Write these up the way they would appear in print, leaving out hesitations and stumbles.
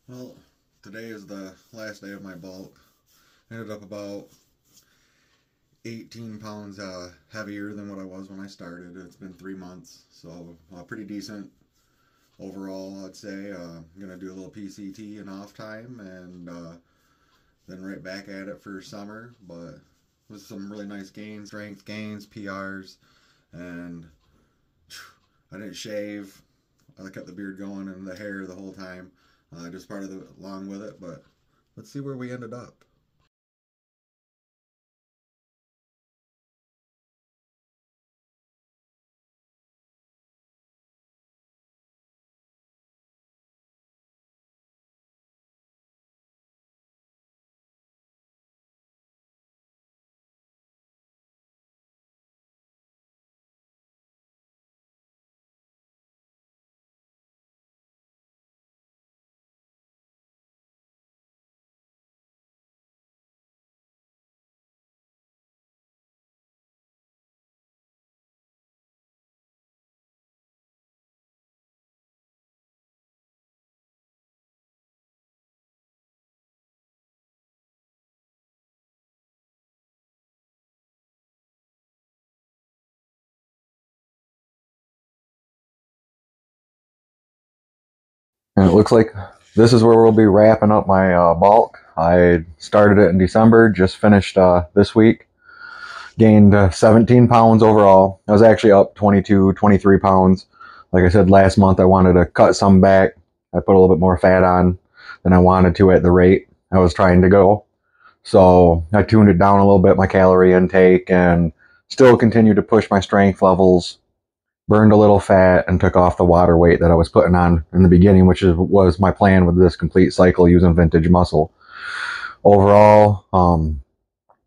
Well, today is the last day of my bulk. Ended up about 18 pounds heavier than what I was when I started. It's been 3 months, so pretty decent overall, I'd say. I'm going to do a little PCT in off time and then right back at it for summer. But with some really nice gains, strength gains, PRs, and I didn't shave. I kept the beard going and the hair the whole time. Just part of the along with it, but let's see where we ended up. And it looks like this is where we'll be wrapping up my bulk. I started it in December, just finished this week. Gained 17 pounds overall. I was actually up 22, 23 pounds. Like I said, last month I wanted to cut some back. I put a little bit more fat on than I wanted to at the rate I was trying to go. So I tuned it down a little bit, my calorie intake, and still continued to push my strength levels. Burned a little fat and took off the water weight that I was putting on in the beginning, which was my plan with this complete cycle using Vintage Muscle. Overall,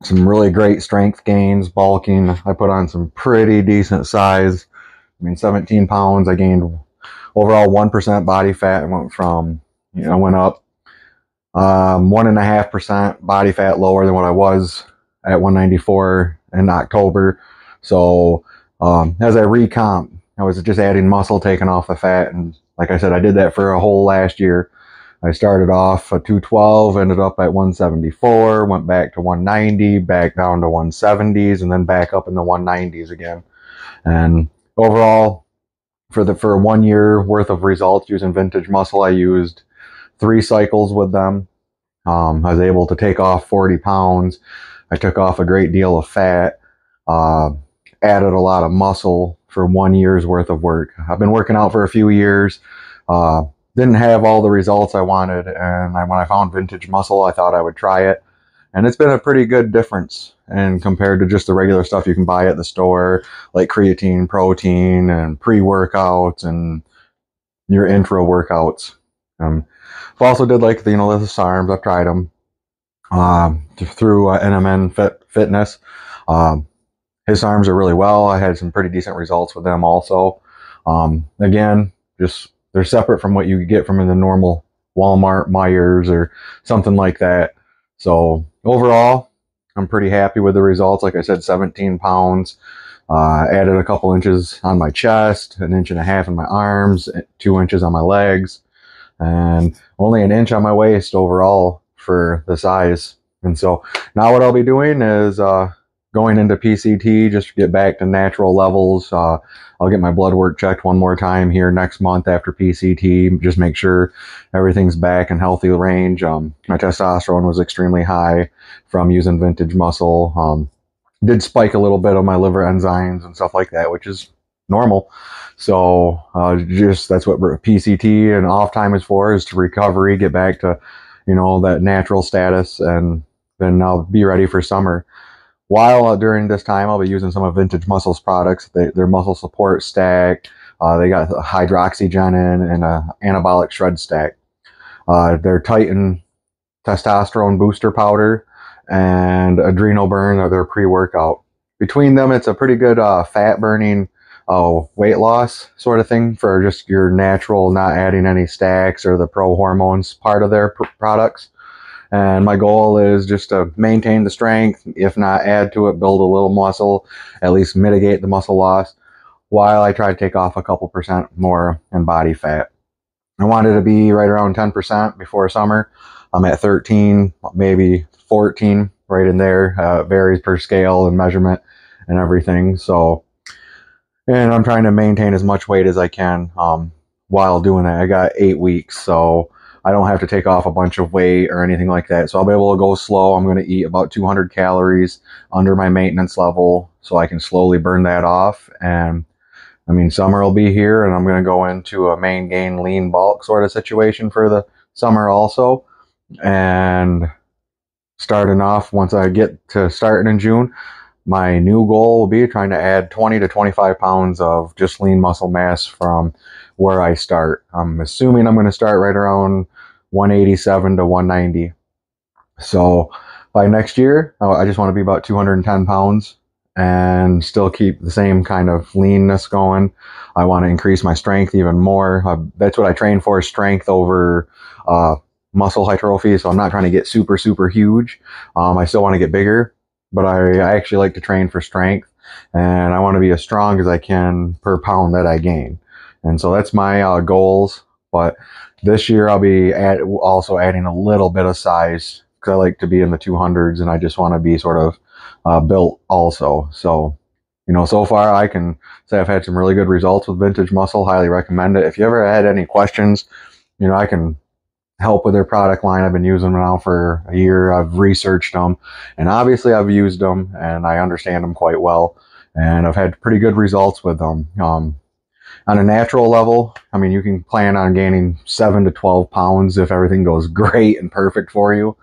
some really great strength gains, bulking. I put on some pretty decent size. I mean, 17 pounds. I gained overall 1% body fat. I went from, went up 1.5% body fat lower than what I was at 194 in October. So as I recomp, I was just adding muscle, taking off the fat. And like I said, I did that for a whole last year. I started off at 212, ended up at 174, went back to 190, back down to 170s, and then back up in the 190s again. And overall, for 1 year worth of results using Vintage Muscle, I used 3 cycles with them. I was able to take off 40 pounds. I took off a great deal of fat, added a lot of muscle for 1 year's worth of work. I've been working out for a few years. Didn't have all the results I wanted, and when I found Vintage Muscle, I thought I would try it. And it's been a pretty good difference, and compared to just the regular stuff you can buy at the store, like creatine, protein, and pre-workouts, and your intro workouts. I've also did like the SARMs. I've tried them through NMN Fitness. His arms are really well. I had some pretty decent results with them also. Again, just they're separate from what you get from in the normal Walmart, Myers, or something like that. So overall, I'm pretty happy with the results. Like I said, 17 pounds. Added a couple inches on my chest, 1.5 inches in my arms, 2 inches on my legs, and only 1 inch on my waist overall for the size. And so now what I'll be doing is going into PCT just to get back to natural levels. I'll get my blood work checked one more time here next month after PCT, just make sure everything's back in healthy range. My testosterone was extremely high from using Vintage Muscle. Did spike a little bit on my liver enzymes and stuff like that, which is normal. So just that's what PCT and off time is for, is to recovery, get back to that natural status, and then I'll be ready for summer. While during this time, I'll be using some of Vintage Muscle's products. Their muscle support stack. They got hydroxygen and a anabolic shred stack. Their Titan testosterone booster powder and Adrenal Burn are their pre-workout. Between them, it's a pretty good fat burning weight loss sort of thing for just your natural, not adding any stacks or the pro hormones part of their products. And my goal is just to maintain the strength, if not add to it, build a little muscle, at least mitigate the muscle loss, while I try to take off a couple percent more in body fat. I wanted to be right around 10% before summer. I'm at 13, maybe 14, right in there. It varies per scale and measurement and everything. So, and I'm trying to maintain as much weight as I can while doing that. I got 8 weeks, so I don't have to take off a bunch of weight or anything like that. So I'll be able to go slow. I'm going to eat about 200 calories under my maintenance level so I can slowly burn that off. And I mean, summer will be here, and I'm going to go into a main gain lean bulk sort of situation for the summer also. And starting off, once I get to starting in June, my new goal will be trying to add 20 to 25 pounds of just lean muscle mass from where I start. I'm assuming I'm going to start right around 187 to 190. So by next year, I just want to be about 210 pounds and still keep the same kind of leanness going. I want to increase my strength even more. That's what I train for, strength over muscle hypertrophy. So I'm not trying to get super, super huge. I still want to get bigger, but I actually like to train for strength, and I want to be as strong as I can per pound that I gain. And so that's my goals. But this year I'll be also adding a little bit of size because I like to be in the 200s, and I just want to be sort of built also. So, you know, so far I can say I've had some really good results with Vintage Muscle. Highly recommend it. If you ever had any questions, you know, I can help with their product line. I've been using them now for a year. I've researched them, and obviously I've used them and I understand them quite well, and I've had pretty good results with them. On a natural level, I mean, you can plan on gaining 7 to 12 pounds if everything goes great and perfect for you.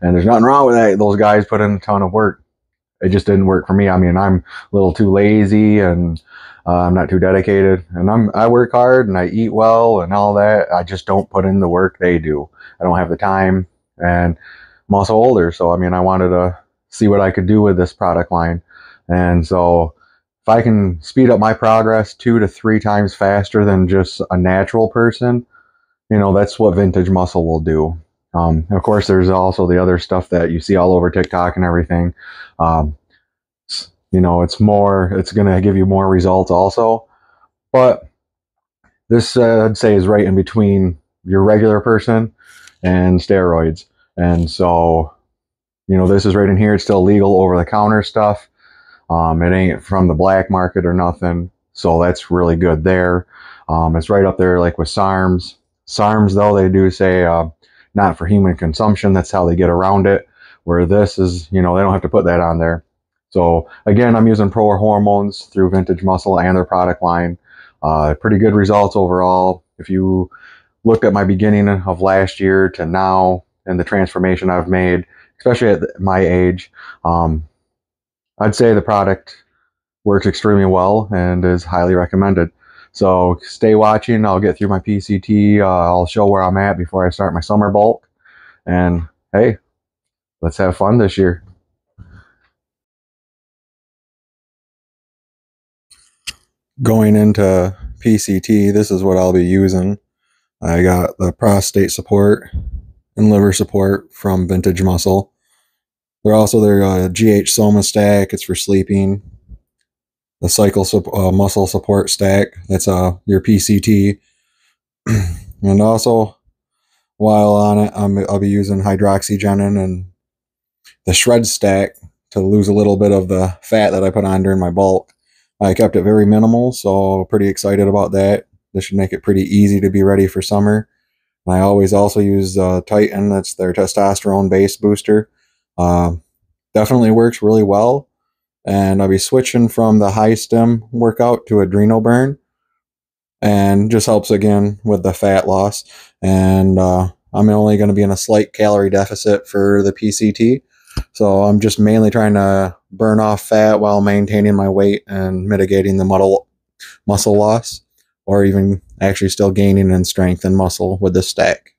And there's nothing wrong with that. Those guys put in a ton of work. It just didn't work for me. I mean, I'm a little too lazy, and I'm not too dedicated, and I work hard and I eat well and all that. I just don't put in the work they do. I don't have the time, and I'm also older. So, I mean, I wanted to see what I could do with this product line. And so if I can speed up my progress 2 to 3 times faster than just a natural person, you know, that's what Vintage Muscle will do. Of course, there's also the other stuff that you see all over TikTok and everything. You know, it's going to give you more results also. But this, I'd say, is right in between your regular person and steroids. And so, you know, this is right in here. It's still legal over the counter stuff. It ain't from the black market or nothing. So that's really good there. It's right up there like with SARMs. SARMs, though, they do say not for human consumption. That's how they get around it. Where this is, you know, they don't have to put that on there. So again, I'm using Pro Hormones through Vintage Muscle and their product line. Pretty good results overall. If you looked at my beginning of last year to now and the transformation I've made, especially at my age, I'd say the product works extremely well and is highly recommended. So stay watching. I'll get through my PCT. I'll show where I'm at before I start my summer bulk. And hey, let's have fun this year. Going into PCT, this is what I'll be using. I got the prostate support and liver support from Vintage Muscle. They're also their GH Soma stack. It's for sleeping. The cycle muscle support stack. That's your PCT. And also, while on it, I'll be using hydroxygenin and the shred stack to lose a little bit of the fat that I put on during my bulk. I kept it very minimal, so pretty excited about that. This should make it pretty easy to be ready for summer. And I always also use Titan. That's their testosterone-based booster. Definitely works really well. And I'll be switching from the high stem workout to adrenal burn. And just helps again with the fat loss. And I'm only going to be in a slight calorie deficit for the PCT. So I'm just mainly trying to burn off fat while maintaining my weight and mitigating the muscle loss, or even actually still gaining in strength and muscle with this stack.